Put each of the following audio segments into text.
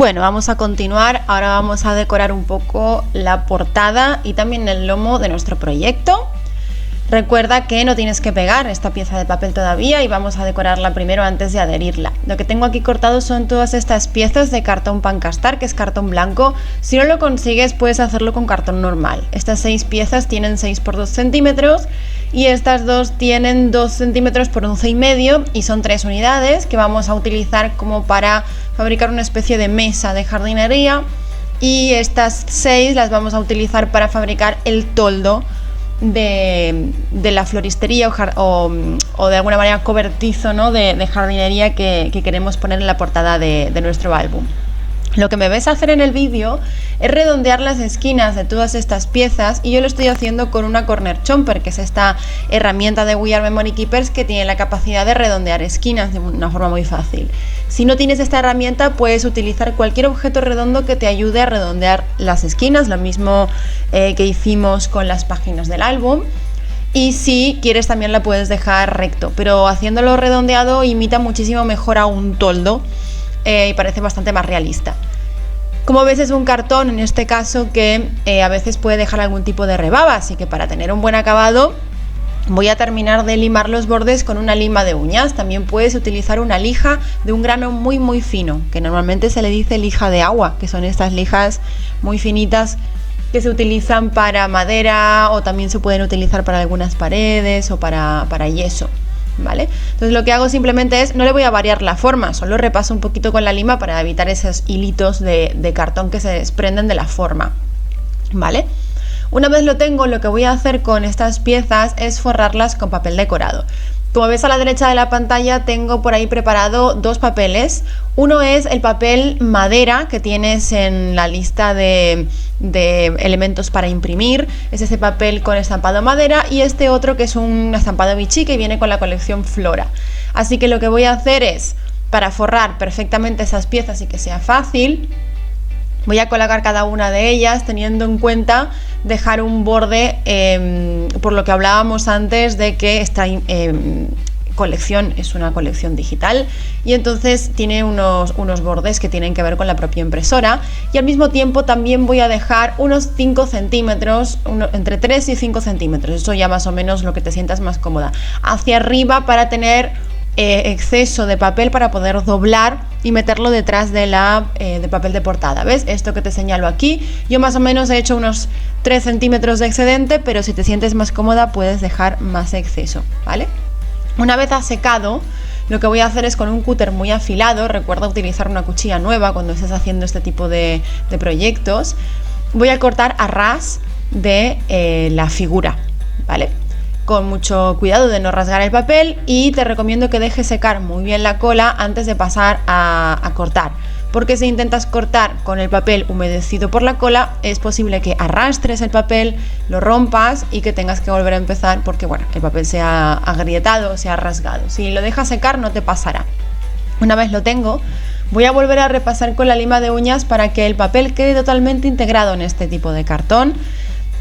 Bueno, vamos a continuar. Ahora vamos a decorar un poco la portada y también el lomo de nuestro proyecto. Recuerda que no tienes que pegar esta pieza de papel todavía y vamos a decorarla primero antes de adherirla. Lo que tengo aquí cortado son todas estas piezas de cartón Pancastar, que es cartón blanco. Si no lo consigues, puedes hacerlo con cartón normal. Estas 6 piezas tienen 6 por 2 centímetros y estas dos tienen 2 centímetros por 11,5 y son 3 unidades que vamos a utilizar como para fabricar una especie de mesa de jardinería, y estas 6 las vamos a utilizar para fabricar el toldo de la floristería o de alguna manera cobertizo, ¿no? de jardinería que queremos poner en la portada de nuestro álbum. Lo que me ves hacer en el vídeo es redondear las esquinas de todas estas piezas, y yo lo estoy haciendo con una Corner Chomper, que es esta herramienta de We Are Memory Keepers que tiene la capacidad de redondear esquinas de una forma muy fácil. Si no tienes esta herramienta, puedes utilizar cualquier objeto redondo que te ayude a redondear las esquinas, lo mismo que hicimos con las páginas del álbum. Y si quieres también la puedes dejar recto, pero haciéndolo redondeado imita muchísimo mejor a un toldo y parece bastante más realista. Como ves, es un cartón en este caso que a veces puede dejar algún tipo de rebaba, así que para tener un buen acabado voy a terminar de limar los bordes con una lima de uñas. También puedes utilizar una lija de un grano muy fino, que normalmente se le dice lija de agua, que son estas lijas muy finitas que se utilizan para madera o también se pueden utilizar para algunas paredes o para yeso, ¿vale? Entonces lo que hago simplemente es, no le voy a variar la forma, solo repaso un poquito con la lima para evitar esos hilitos de cartón que se desprenden de la forma, ¿vale? Una vez lo tengo, lo que voy a hacer con estas piezas es forrarlas con papel decorado. Como ves a la derecha de la pantalla, tengo por ahí preparado 2 papeles. Uno es el papel madera que tienes en la lista de elementos para imprimir. Es ese papel con estampado madera, y este otro que es un estampado Vichy que viene con la colección Flora. Así que lo que voy a hacer es, para forrar perfectamente esas piezas y que sea fácil, voy a colocar cada una de ellas teniendo en cuenta dejar un borde, por lo que hablábamos antes de que esta colección es una colección digital y entonces tiene unos bordes que tienen que ver con la propia impresora, y al mismo tiempo también voy a dejar unos 5 centímetros, entre 3 y 5 centímetros, eso ya más o menos lo que te sientas más cómoda, hacia arriba para tener exceso de papel para poder doblar y meterlo detrás de papel de portada. ¿Ves? Esto que te señalo aquí, yo más o menos he hecho unos 3 centímetros de excedente, pero si te sientes más cómoda puedes dejar más exceso, ¿vale? Una vez ha secado, lo que voy a hacer es, con un cúter muy afilado, recuerda utilizar una cuchilla nueva cuando estés haciendo este tipo de proyectos, voy a cortar a ras de la figura, ¿vale? Con mucho cuidado de no rasgar el papel, y te recomiendo que dejes secar muy bien la cola antes de pasar a cortar, porque si intentas cortar con el papel humedecido por la cola es posible que arrastres el papel, lo rompas y que tengas que volver a empezar porque, bueno, el papel se ha agrietado, se ha rasgado. Si lo dejas secar no te pasará. Una vez lo tengo, voy a volver a repasar con la lima de uñas para que el papel quede totalmente integrado en este tipo de cartón.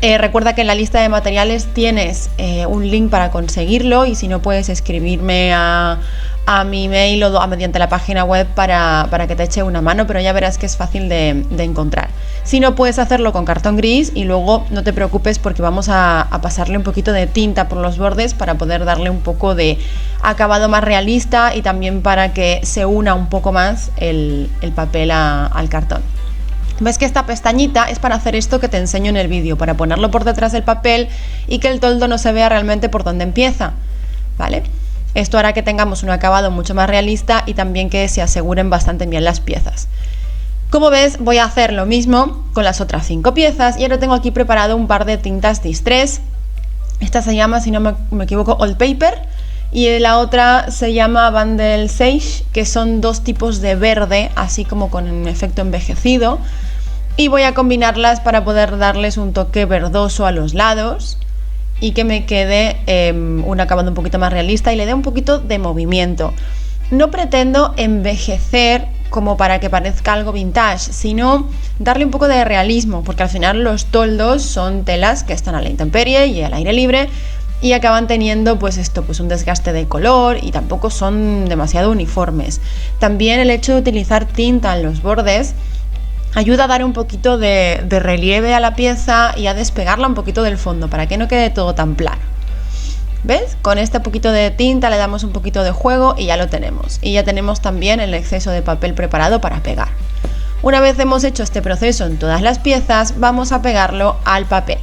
Recuerda que en la lista de materiales tienes un link para conseguirlo, y si no, puedes escribirme a mi email o mediante la página web para que te eche una mano, pero ya verás que es fácil de encontrar. Si no, puedes hacerlo con cartón gris y luego no te preocupes porque vamos a pasarle un poquito de tinta por los bordes para poder darle un poco de acabado más realista y también para que se una un poco más el papel al cartón. Ves que esta pestañita es para hacer esto que te enseño en el vídeo, para ponerlo por detrás del papel y que el toldo no se vea realmente por dónde empieza, ¿vale? Esto hará que tengamos un acabado mucho más realista y también que se aseguren bastante bien las piezas. Como ves, voy a hacer lo mismo con las otras 5 piezas, y ahora tengo aquí preparado un par de tintas Distress. Esta se llama, si no me equivoco, Old Paper, y la otra se llama Vandal Sage, que son 2 tipos de verde, así como con un efecto envejecido, y voy a combinarlas para poder darles un toque verdoso a los lados y que me quede un acabado un poquito más realista y le dé un poquito de movimiento. No pretendo envejecer como para que parezca algo vintage, sino darle un poco de realismo, porque al final los toldos son telas que están a la intemperie y al aire libre y acaban teniendo pues un desgaste de color y tampoco son demasiado uniformes. También el hecho de utilizar tinta en los bordes ayuda a dar un poquito de relieve a la pieza y a despegarla un poquito del fondo para que no quede todo tan plano. ¿Ves? Con este poquito de tinta le damos un poquito de juego y ya lo tenemos. Y ya tenemos también el exceso de papel preparado para pegar. Una vez hemos hecho este proceso en todas las piezas, vamos a pegarlo al papel.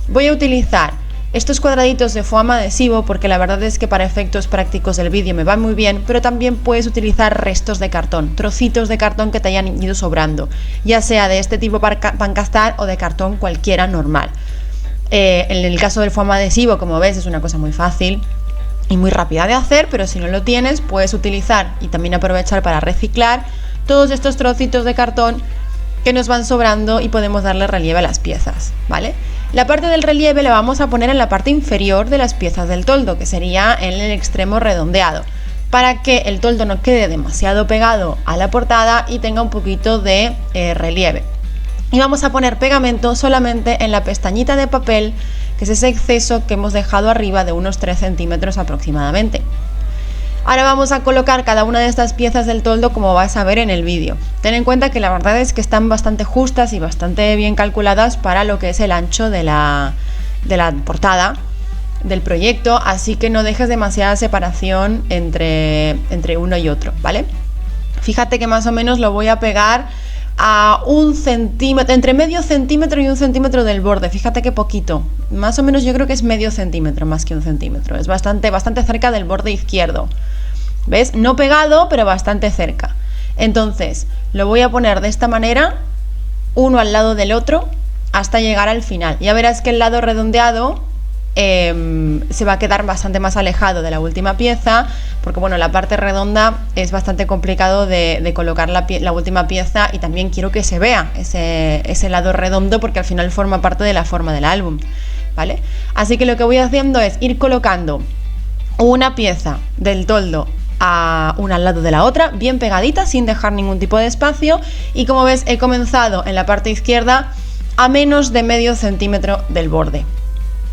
Voy a utilizar estos cuadraditos de foam adhesivo porque la verdad es que para efectos prácticos del vídeo me va muy bien, pero también puedes utilizar restos de cartón, trocitos de cartón que te hayan ido sobrando, ya sea de este tipo pancastar o de cartón cualquiera normal. En el caso del foam adhesivo, como ves, es una cosa muy fácil y muy rápida de hacer, pero si no lo tienes, puedes utilizar y también aprovechar para reciclar todos estos trocitos de cartón que nos van sobrando y podemos darle relieve a las piezas, ¿vale? La parte del relieve la vamos a poner en la parte inferior de las piezas del toldo, que sería en el extremo redondeado, para que el toldo no quede demasiado pegado a la portada y tenga un poquito de relieve. Y vamos a poner pegamento solamente en la pestañita de papel, que es ese exceso que hemos dejado arriba de unos 3 centímetros aproximadamente. Ahora vamos a colocar cada una de estas piezas del toldo como vas a ver en el vídeo. Ten en cuenta que la verdad es que están bastante justas y bastante bien calculadas para lo que es el ancho de la portada del proyecto, así que no dejes demasiada separación entre uno y otro, ¿vale? Fíjate que más o menos lo voy a pegar a 1 centímetro, entre medio centímetro y 1 centímetro del borde. Fíjate que poquito, más o menos yo creo que es medio centímetro más que 1 centímetro, es bastante cerca del borde izquierdo. ¿Ves? No pegado, pero bastante cerca. Entonces lo voy a poner de esta manera, uno al lado del otro, hasta llegar al final. Ya verás que el lado redondeado se va a quedar bastante más alejado de la última pieza, porque bueno, la parte redonda es bastante complicado de colocar la última pieza, y también quiero que se vea ese lado redondo porque al final forma parte de la forma del álbum, ¿vale? Así que lo que voy haciendo es ir colocando una pieza del toldo una al lado de la otra, bien pegadita, sin dejar ningún tipo de espacio, y como ves he comenzado en la parte izquierda a menos de medio centímetro del borde,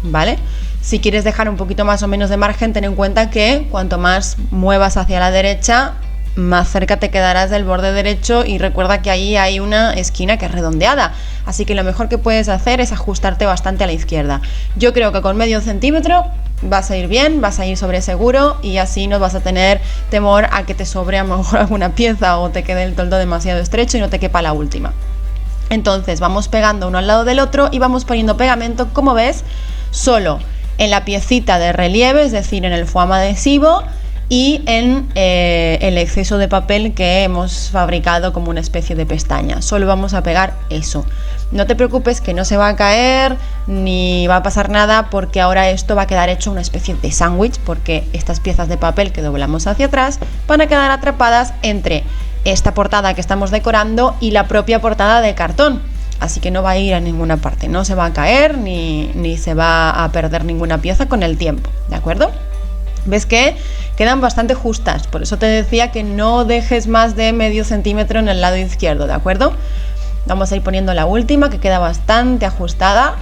¿vale? Si quieres dejar un poquito más o menos de margen, ten en cuenta que cuanto más muevas hacia la derecha, más cerca te quedarás del borde derecho, y recuerda que ahí hay una esquina que es redondeada, así que lo mejor que puedes hacer es ajustarte bastante a la izquierda. Yo creo que con medio centímetro vas a ir bien, vas a ir sobre seguro, y así no vas a tener temor a que te sobre a lo mejor alguna pieza o te quede el toldo demasiado estrecho y no te quepa la última. Entonces vamos pegando uno al lado del otro y vamos poniendo pegamento, como ves, solo en la piecita de relieve, es decir, en el foam adhesivo, y en el exceso de papel que hemos fabricado como una especie de pestaña. Solo vamos a pegar eso. No te preocupes que no se va a caer ni va a pasar nada, porque ahora esto va a quedar hecho una especie de sándwich, porque estas piezas de papel que doblamos hacia atrás van a quedar atrapadas entre esta portada que estamos decorando y la propia portada de cartón. Así que no va a ir a ninguna parte, no se va a caer ni se va a perder ninguna pieza con el tiempo, ¿de acuerdo? ¿Ves que quedan bastante justas? Por eso te decía que no dejes más de medio centímetro en el lado izquierdo, ¿de acuerdo? Vamos a ir poniendo la última, que queda bastante ajustada,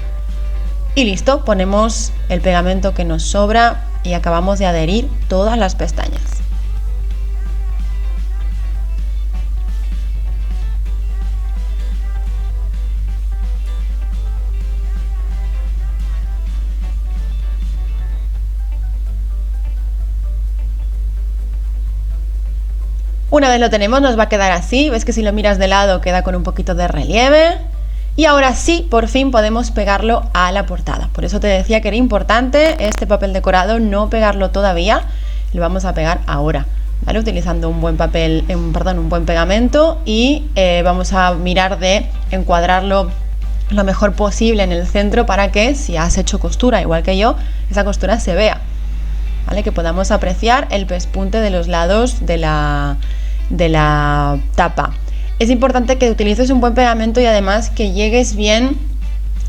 y listo, ponemos el pegamento que nos sobra y acabamos de adherir todas las pestañas. Una vez lo tenemos, nos va a quedar así. Ves que si lo miras de lado queda con un poquito de relieve. Y ahora sí, por fin podemos pegarlo a la portada. Por eso te decía que era importante este papel decorado no pegarlo todavía. Lo vamos a pegar ahora, ¿vale? Utilizando un buen un buen pegamento, y vamos a mirar de encuadrarlo lo mejor posible en el centro para que, si has hecho costura igual que yo, esa costura se vea, ¿vale? Que podamos apreciar el pespunte de los lados de la tapa. Es importante que utilices un buen pegamento y además que llegues bien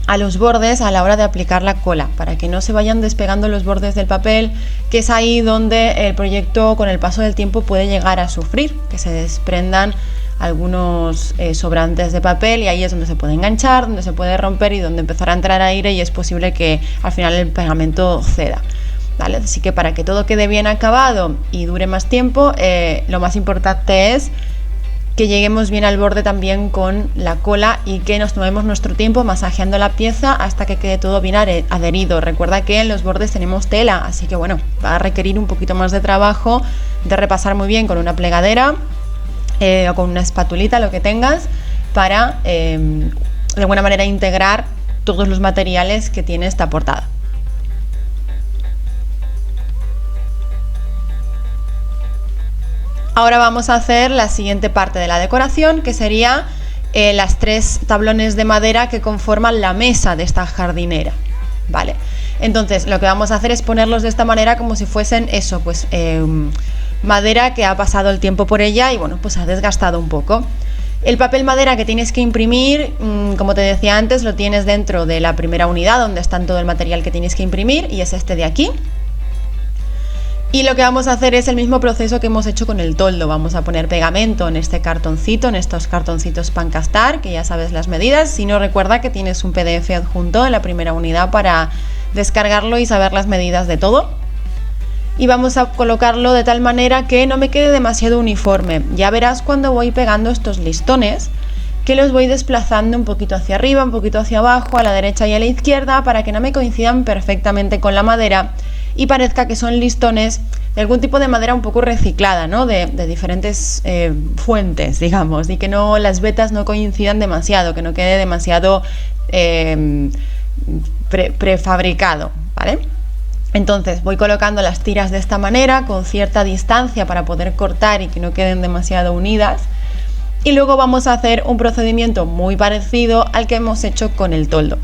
a los bordes a la hora de aplicar la cola, para que no se vayan despegando los bordes del papel, que es ahí donde el proyecto con el paso del tiempo puede llegar a sufrir, que se desprendan algunos sobrantes de papel, y ahí es donde se puede enganchar, donde se puede romper y donde empezará a entrar aire, y es posible que al final el pegamento ceda, ¿vale? Así que para que todo quede bien acabado y dure más tiempo, lo más importante es que lleguemos bien al borde también con la cola y que nos tomemos nuestro tiempo masajeando la pieza hasta que quede todo bien adherido. Recuerda que en los bordes tenemos tela, así que bueno, va a requerir un poquito más de trabajo, de repasar muy bien con una plegadera o con una espatulita, lo que tengas, para de alguna manera integrar todos los materiales que tiene esta portada. Ahora vamos a hacer la siguiente parte de la decoración, que sería las 3 tablones de madera que conforman la mesa de esta jardinera, ¿vale? Entonces lo que vamos a hacer es ponerlos de esta manera como si fuesen eso, pues madera que ha pasado el tiempo por ella y bueno, pues ha desgastado un poco. El papel madera que tienes que imprimir, como te decía antes, lo tienes dentro de la primera unidad donde está todo el material que tienes que imprimir y es este de aquí. Y lo que vamos a hacer es el mismo proceso que hemos hecho con el toldo. Vamos a poner pegamento en este cartoncito, en estos cartoncitos Pancastar, que ya sabes las medidas. Si no, recuerda que tienes un PDF adjunto en la primera unidad para descargarlo y saber las medidas de todo. Y vamos a colocarlo de tal manera que no me quede demasiado uniforme. Ya verás cuando voy pegando estos listones que los voy desplazando un poquito hacia arriba, un poquito hacia abajo, a la derecha y a la izquierda, para que no me coincidan perfectamente con la madera y parezca que son listones de algún tipo de madera un poco reciclada, ¿no? De diferentes fuentes, digamos, y que no, las vetas no coincidan demasiado, que no quede demasiado prefabricado, ¿vale? Entonces voy colocando las tiras de esta manera, con cierta distancia para poder cortar y que no queden demasiado unidas. Y luego vamos a hacer un procedimiento muy parecido al que hemos hecho con el toldo.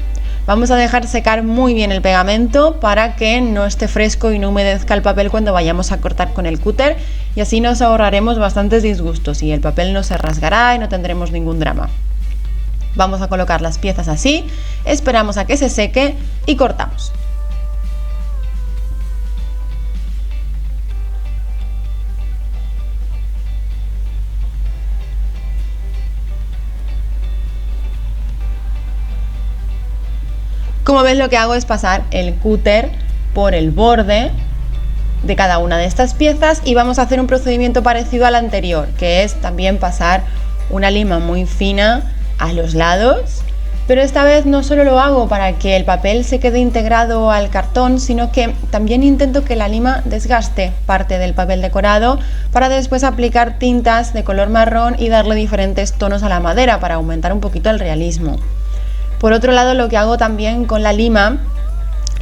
Vamos a dejar secar muy bien el pegamento para que no esté fresco y no humedezca el papel cuando vayamos a cortar con el cúter, y así nos ahorraremos bastantes disgustos y el papel no se rasgará y no tendremos ningún drama. Vamos a colocar las piezas así, esperamos a que se seque y cortamos. Como ves, lo que hago es pasar el cúter por el borde de cada una de estas piezas y vamos a hacer un procedimiento parecido al anterior, que es también pasar una lima muy fina a los lados, pero esta vez no solo lo hago para que el papel se quede integrado al cartón, sino que también intento que la lima desgaste parte del papel decorado para después aplicar tintas de color marrón y darle diferentes tonos a la madera para aumentar un poquito el realismo. Por otro lado, lo que hago también con la lima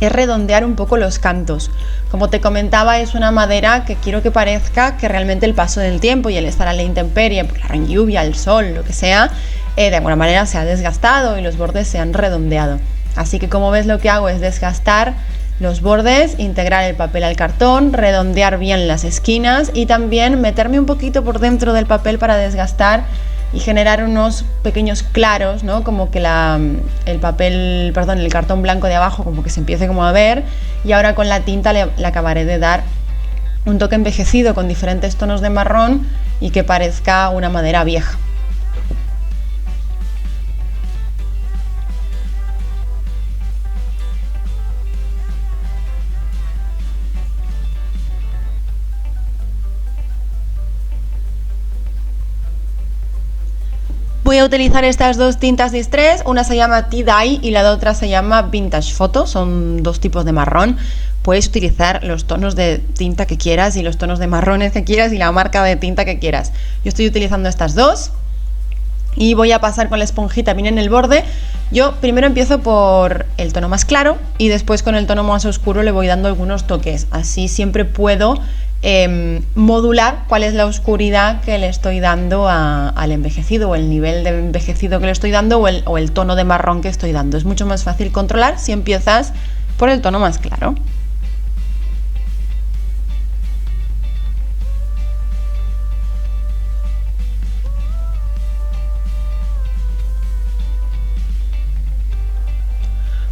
es redondear un poco los cantos. Como te comentaba, es una madera que quiero que parezca que realmente el paso del tiempo y el estar a la intemperie, por la lluvia, el sol, lo que sea, de alguna manera se ha desgastado y los bordes se han redondeado. Así que como ves, lo que hago es desgastar los bordes, integrar el papel al cartón, redondear bien las esquinas y también meterme un poquito por dentro del papel para desgastar y generar unos pequeños claros, ¿no? Como que el cartón blanco de abajo como que se empiece como a ver, y ahora con la tinta le acabaré de dar un toque envejecido con diferentes tonos de marrón y que parezca una madera vieja. Voy a utilizar estas dos tintas Distress, una se llama Tea Dye y la otra se llama Vintage Photo, son dos tipos de marrón. Puedes utilizar los tonos de tinta que quieras y los tonos de marrones que quieras y la marca de tinta que quieras. Yo estoy utilizando estas dos y voy a pasar con la esponjita bien en el borde. Yo primero empiezo por el tono más claro y después con el tono más oscuro le voy dando algunos toques, así siempre puedo modular cuál es la oscuridad que le estoy dando al envejecido, o el nivel de envejecido que le estoy dando, o el tono de marrón que estoy dando. Es mucho más fácil controlar si empiezas por el tono más claro.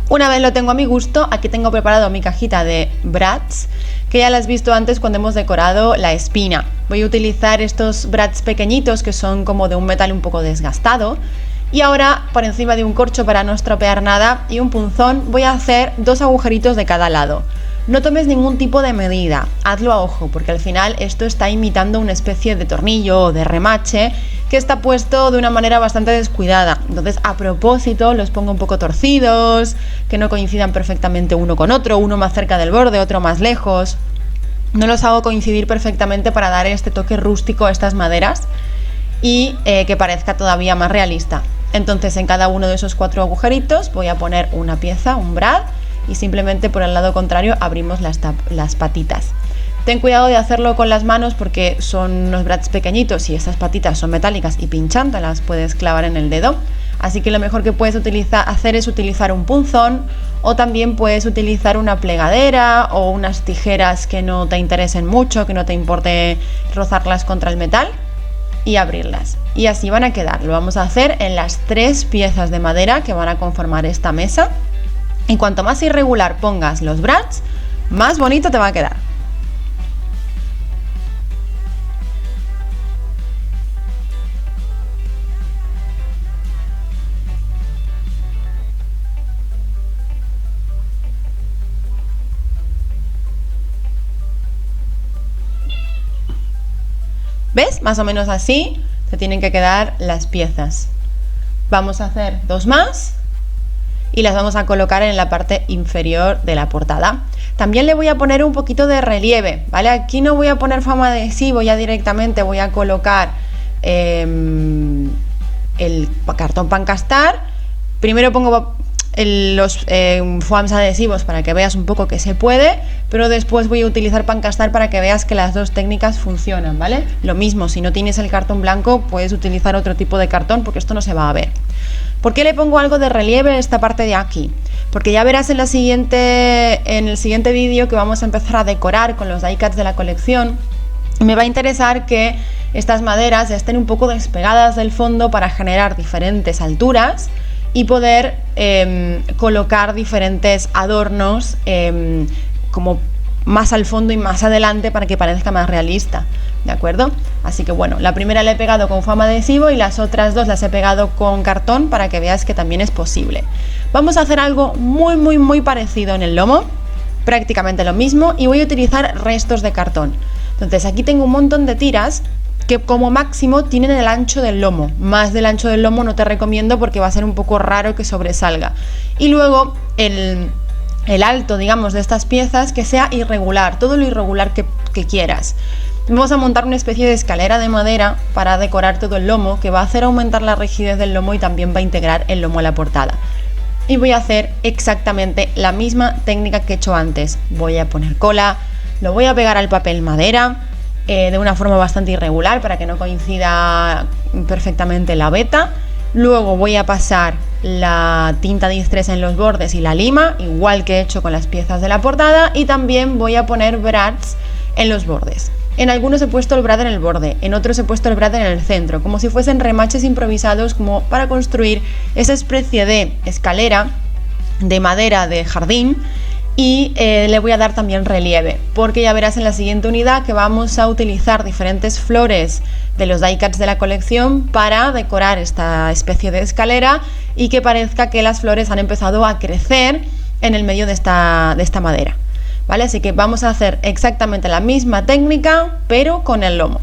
Una vez lo tengo a mi gusto, aquí tengo preparado mi cajita de brads, que ya la has visto antes cuando hemos decorado la espina. Voy a utilizar estos brads pequeñitos que son como de un metal un poco desgastado, y ahora por encima de un corcho para no estropear nada y un punzón voy a hacer dos agujeritos de cada lado. No tomes ningún tipo de medida, hazlo a ojo, porque al final esto está imitando una especie de tornillo o de remache que está puesto de una manera bastante descuidada. Entonces, a propósito, los pongo un poco torcidos, que no coincidan perfectamente uno con otro, uno más cerca del borde, otro más lejos. No los hago coincidir perfectamente para dar este toque rústico a estas maderas y que parezca todavía más realista. Entonces, en cada uno de esos 4 agujeritos voy a poner una pieza, un brad, y simplemente por el lado contrario abrimos las patitas. Ten cuidado de hacerlo con las manos porque son unos brads pequeñitos y estas patitas son metálicas y pinchando las puedes clavar en el dedo. Así que lo mejor que puedes hacer es utilizar un punzón, o también puedes utilizar una plegadera o unas tijeras que no te interesen mucho, que no te importe rozarlas contra el metal, y abrirlas. Y así van a quedar. Lo vamos a hacer en las 3 piezas de madera que van a conformar esta mesa. Y cuanto más irregular pongas los brads, más bonito te va a quedar. ¿Ves? Más o menos así te tienen que quedar las piezas. Vamos a hacer 2 más y las vamos a colocar en la parte inferior de la portada. También le voy a poner un poquito de relieve, ¿vale? Aquí no voy a poner foam adhesivo, ya directamente voy a colocar el cartón Pancastar. Primero pongo los foams adhesivos para que veas un poco que se puede, pero después voy a utilizar Pancastar para que veas que las dos técnicas funcionan, ¿vale? Lo mismo, si no tienes el cartón blanco, puedes utilizar otro tipo de cartón porque esto no se va a ver. ¿Por qué le pongo algo de relieve en esta parte de aquí? Porque ya verás en el siguiente vídeo que vamos a empezar a decorar con los die cuts de la colección. Me va a interesar que estas maderas estén un poco despegadas del fondo para generar diferentes alturas y poder colocar diferentes adornos como más al fondo y más adelante para que parezca más realista, ¿de acuerdo? Así que bueno, la primera la he pegado con foam adhesivo y las otras 2 las he pegado con cartón para que veas que también es posible. Vamos a hacer algo muy parecido en el lomo, prácticamente lo mismo, y voy a utilizar restos de cartón. Entonces aquí tengo un montón de tiras que como máximo tienen el ancho del lomo. Más del ancho del lomo no te recomiendo porque va a ser un poco raro que sobresalga. Y luego el alto, digamos, de estas piezas que sea irregular, todo lo irregular que quieras. Vamos a montar una especie de escalera de madera para decorar todo el lomo, que va a hacer aumentar la rigidez del lomo y también va a integrar el lomo a la portada. Y voy a hacer exactamente la misma técnica que he hecho antes. Voy a poner cola, lo voy a pegar al papel madera de una forma bastante irregular para que no coincida perfectamente la veta. Luego voy a pasar la tinta Distress en los bordes y la lima, igual que he hecho con las piezas de la portada, y también voy a poner brads en los bordes. En algunos he puesto el brad en el borde, en otros he puesto el brad en el centro, como si fuesen remaches improvisados, como para construir esa especie de escalera de madera de jardín. Y le voy a dar también relieve, porque ya verás en la siguiente unidad que vamos a utilizar diferentes flores de los die cuts de la colección para decorar esta especie de escalera y que parezca que las flores han empezado a crecer en el medio de esta madera, ¿vale? Así que vamos a hacer exactamente la misma técnica, pero con el lomo.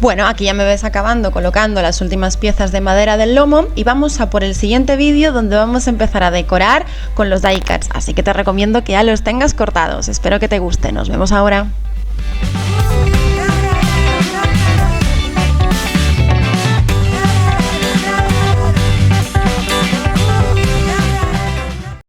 Bueno, aquí ya me ves acabando colocando las últimas piezas de madera del lomo y vamos a por el siguiente vídeo donde vamos a empezar a decorar con los die cuts, así que te recomiendo que ya los tengas cortados. Espero que te guste, nos vemos ahora.